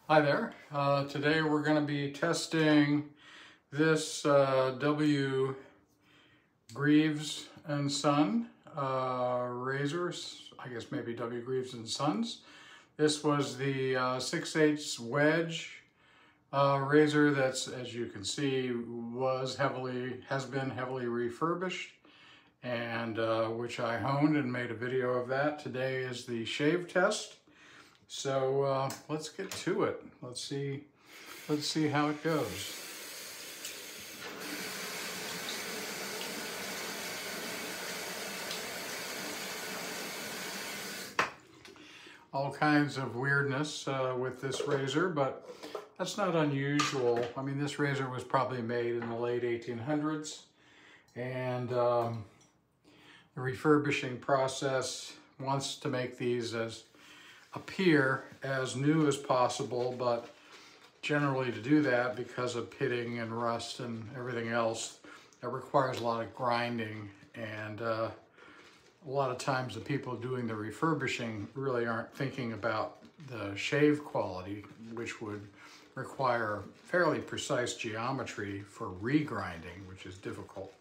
Hi there. Today we're going to be testing this Greaves and Son razors. I guess maybe Greaves and Sons. This was the 6/8 Wedge razor that's, as you can see, has been heavily refurbished, and which I honed and made a video of that. Today is the shave test. So let's get to it. Let's see how it goes. All kinds of weirdness with this razor, but that's not unusual. I mean, this razor was probably made in the late 1800s, and the refurbishing process wants to make these appear as new as possible, but generally to do that, because of pitting and rust and everything else, it requires a lot of grinding, and a lot of times the people doing the refurbishing really aren't thinking about the shave quality, which would require fairly precise geometry for regrinding, which is difficult.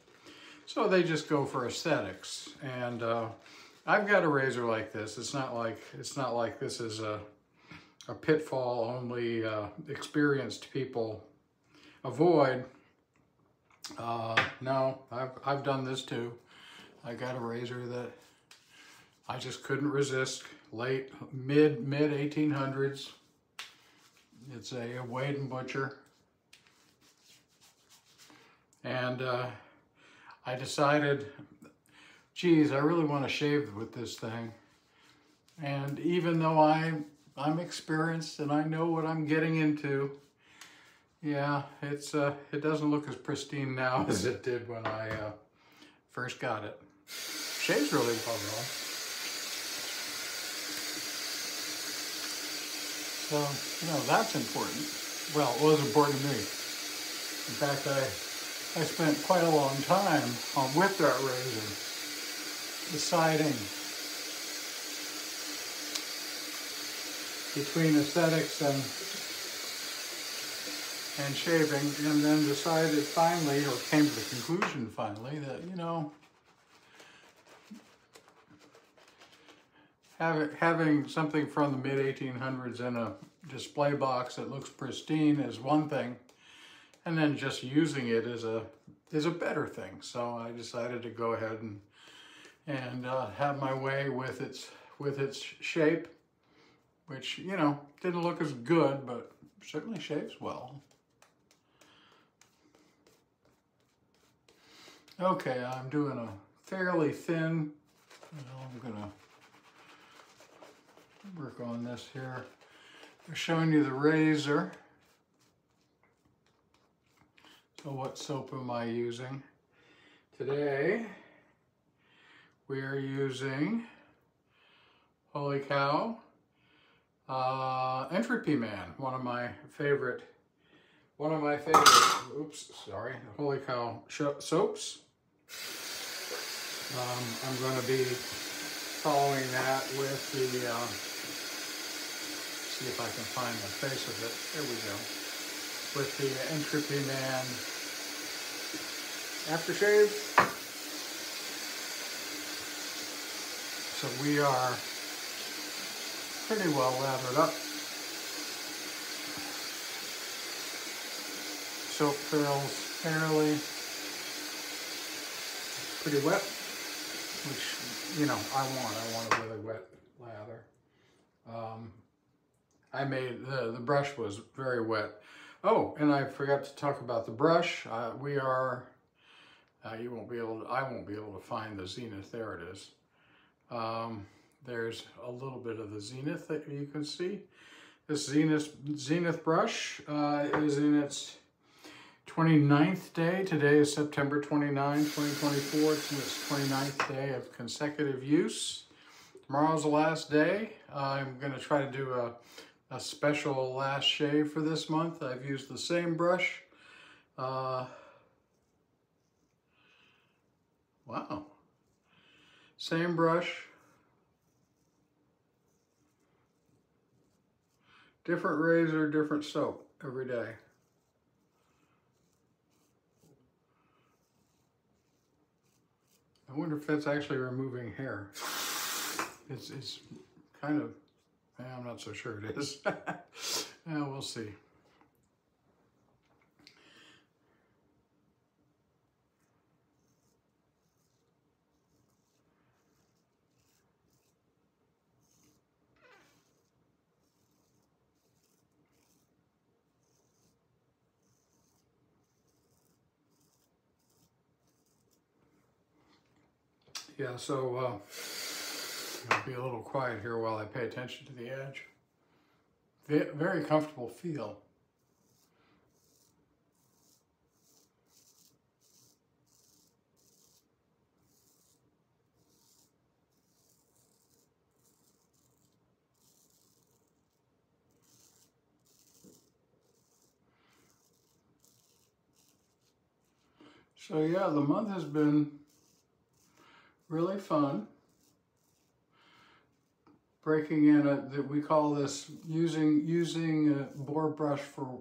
So they just go for aesthetics, and I've got a razor like this. It's not like this is a pitfall only experienced people avoid. No, I've done this too. I got a razor that I just couldn't resist. Mid 1800s. It's a Wade and Butcher, and I decided, geez, I really want to shave with this thing. And even though I'm experienced and I know what I'm getting into, yeah, it doesn't look as pristine now as it did when I first got it. Shaves really well though. So, you know, that's important. Well, it was important to me. In fact, I spent quite a long time with that razor, deciding between aesthetics and shaving, and then decided finally, or came to the conclusion finally, that, you know, having something from the mid-1800s in a display box that looks pristine is one thing, and then just using it is a better thing. So I decided to go ahead and have my way with its shape, which, you know, didn't look as good, but certainly shaves well. Okay, I'm doing a fairly thin, I'm gonna work on this here. I'm showing you the razor. So what soap am I using? Today, we are using, holy cow, Entropy Man, one of my favorite, oops, sorry, holy cow soaps. I'm going to be following that with the, see if I can find the face of it, there we go, with the Entropy Man aftershave. So we are pretty well lathered up. Soap feels fairly pretty wet, which, you know, I want a really wet lather. I made, the brush was very wet. Oh, and I forgot to talk about the brush. I won't be able to find the Zenith. There it is. There's a little bit of the Zenith that you can see. This Zenith brush is in its 29th day. Today is September 29, 2024. It's in its 29th day of consecutive use. Tomorrow's the last day. I'm going to try to do a special last shave for this month. I've used the same brush. Wow. Same brush. Different razor, different soap every day. I wonder if that's actually removing hair. It's kind of, I'm not so sure it is. Yeah, we'll see. Yeah, so I'll be a little quiet here while I pay attention to the edge. Very comfortable feel. So yeah, the month has been really fun. Breaking in that we call this using a boar brush for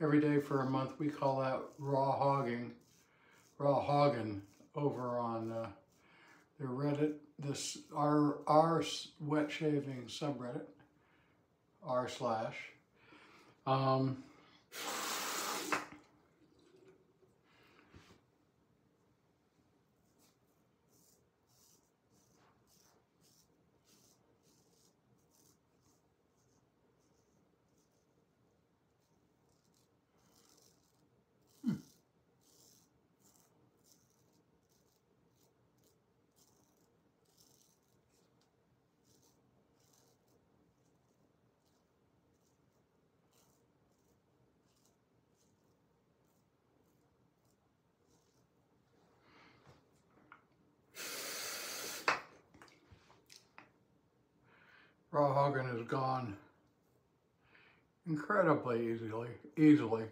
every day for a month. We call that raw hogging over on the Reddit. This our wet shaving subreddit r/. Raw hogging is gone incredibly easily.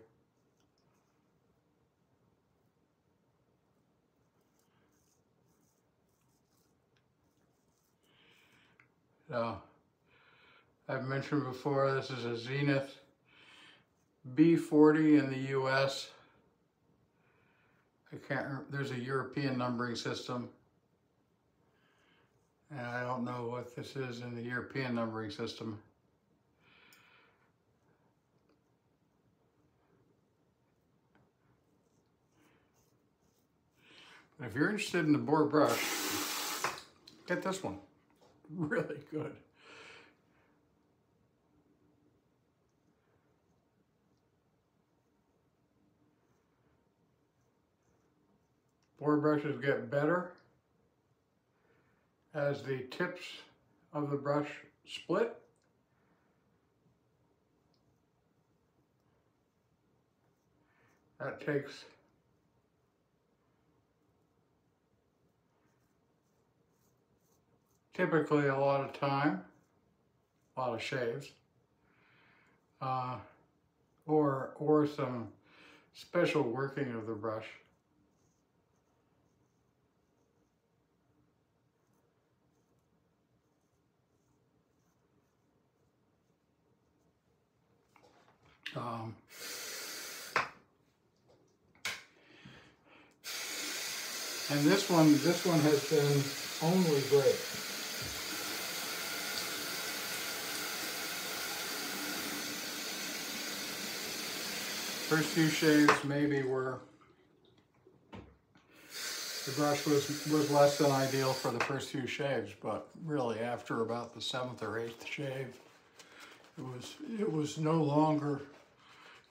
I've mentioned before, this is a Zenith B40 in the US. There's a European numbering system. And I don't know what this is in the European numbering system. But if you're interested in the boar brush, get this one. Really good. Boar brushes get better as the tips of the brush split. That takes typically a lot of time, a lot of shaves, or some special working of the brush. And this one has been only great. First few shaves maybe were, the brush was less than ideal for the first few shaves, but really after about the 7th or 8th shave, it was no longer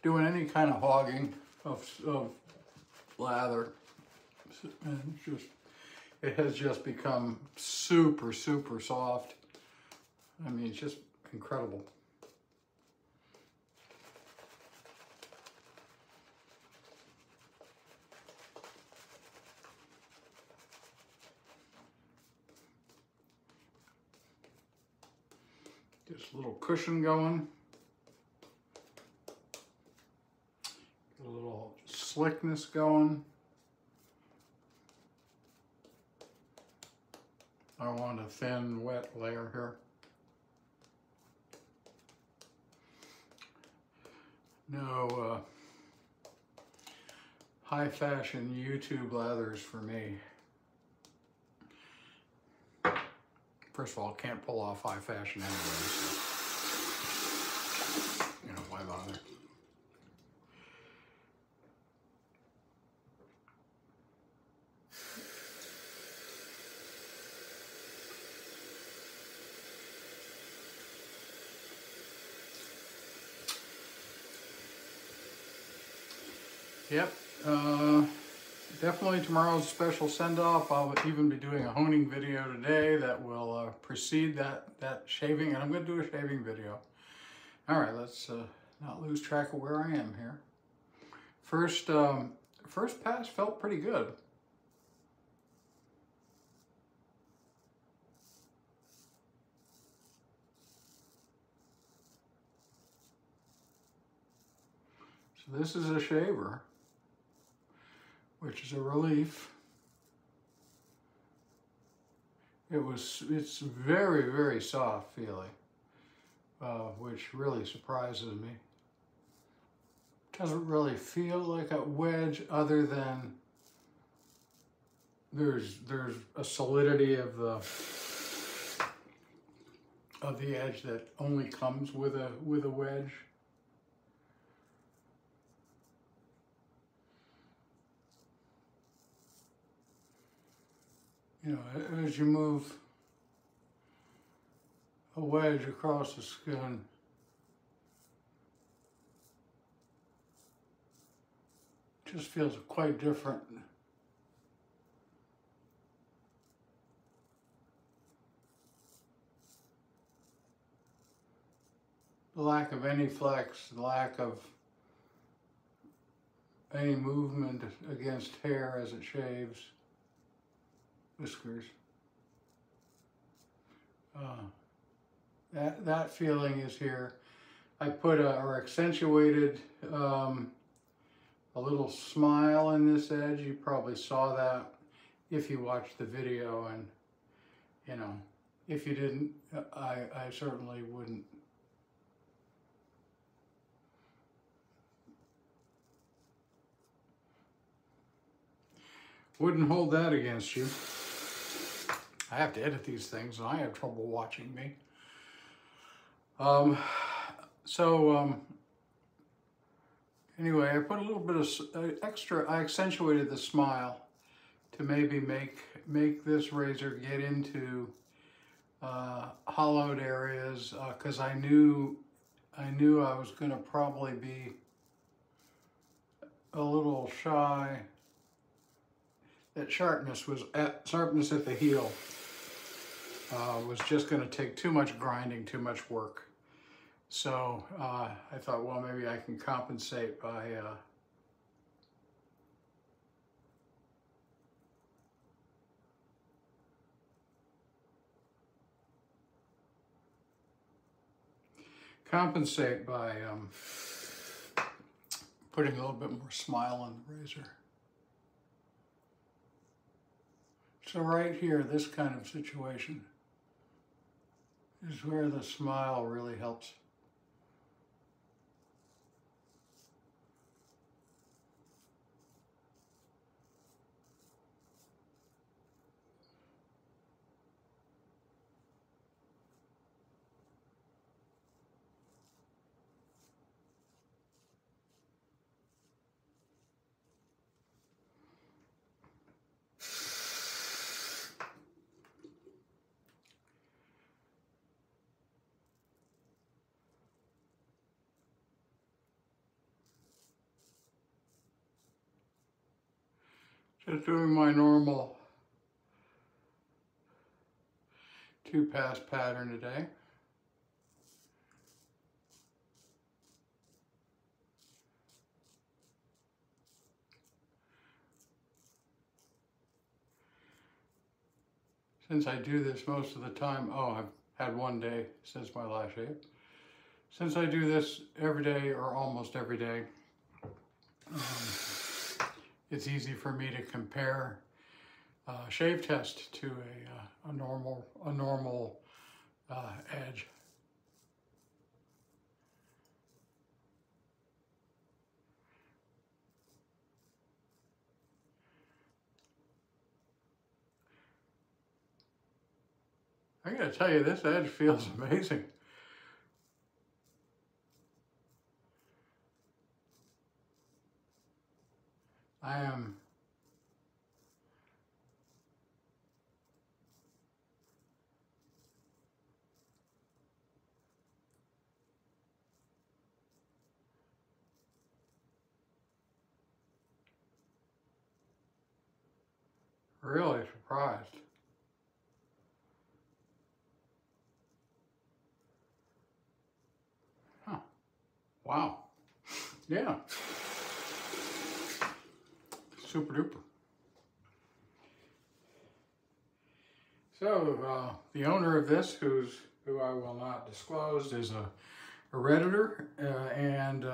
doing any kind of hogging of lather, and it has just become super soft. I mean, it's just incredible. Just a little cushion going. Get a little slickness going. I want a thin, wet layer here. No high fashion YouTube lathers for me. First of all, can't pull off high fashion anyway, so, you know, why bother? Yep, definitely tomorrow's special send-off. I'll even be doing a honing video today that will precede that shaving, and I'm going to do a shaving video. All right, let's not lose track of where I am here. First pass felt pretty good. So this is a shaver, which is a relief. It's very, very soft feeling, which really surprises me. Doesn't really feel like a wedge, other than there's a solidity of the edge that only comes with a wedge. You know, as you move a wedge across the skin, it just feels quite different. The lack of any flex, the lack of any movement against hair as it shaves. Whiskers. That feeling is here. I put or accentuated a little smile in this edge. You probably saw that if you watched the video, and you know, if you didn't, I certainly wouldn't. Wouldn't hold that against you. I have to edit these things, and I have trouble watching me. Anyway, I put a little bit of extra, I accentuated the smile to maybe make this razor get into hollowed areas, because I knew I was going to probably be a little shy. That sharpness at the heel was just going to take too much grinding, too much work. So I thought, well, maybe I can compensate by putting a little bit more smile on the razor. So right here, this kind of situation is where the smile really helps. Just doing my normal 2-pass pattern today. Since I do this most of the time, I've had one day since my last shave. Since I do this every day or almost every day, it's easy for me to compare shave test to a normal edge. I gotta tell you, this edge feels amazing. I am really surprised. Huh. Wow. Yeah. Super duper. So the owner of this, who I will not disclose, is a Redditor, and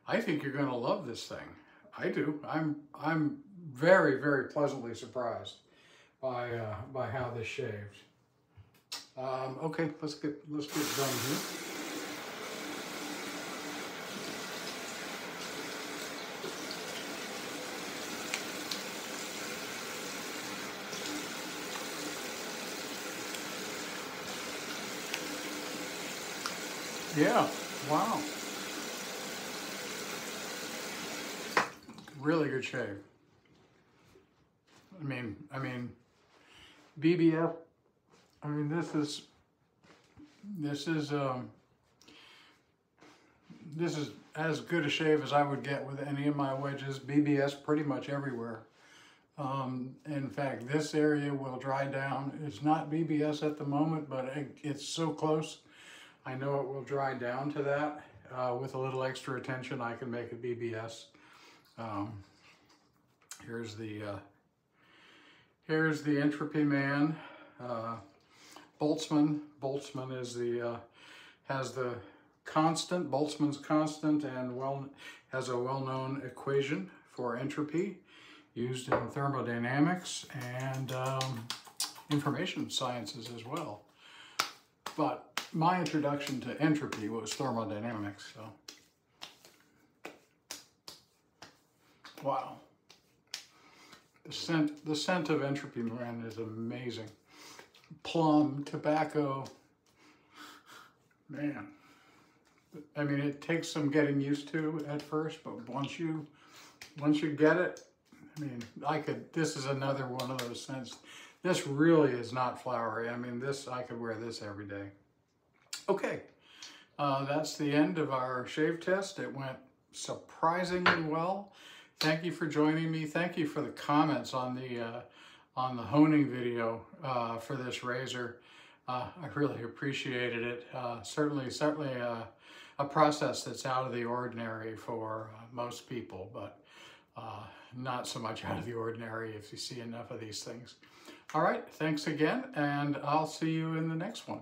I think you're going to love this thing. I do. I'm very, very pleasantly surprised by how this shaved. Okay, let's get done here. Yeah, wow. Really good shave. I mean, BBF. I mean, this is as good a shave as I would get with any of my wedges. BBS pretty much everywhere. In fact, this area will dry down. It's not BBS at the moment, but it's so close. I know it will dry down to that. With a little extra attention, I can make it BBS. Here's the Entropy Man. Boltzmann is has the constant, Boltzmann's constant, and has a well-known equation for entropy used in thermodynamics and information sciences as well. But my introduction to entropy was thermodynamics, so. Wow. The scent of Entropy Man is amazing. Plum, tobacco, man. I mean, it takes some getting used to at first, but once you get it, I mean, this is another one of those scents. This really is not flowery. I mean, I could wear this every day. Okay, that's the end of our shave test. It went surprisingly well. Thank you for joining me. Thank you for the comments on the honing video for this razor. I really appreciated it. Certainly a process that's out of the ordinary for most people, but not so much out of the ordinary if you see enough of these things. All right, thanks again, and I'll see you in the next one.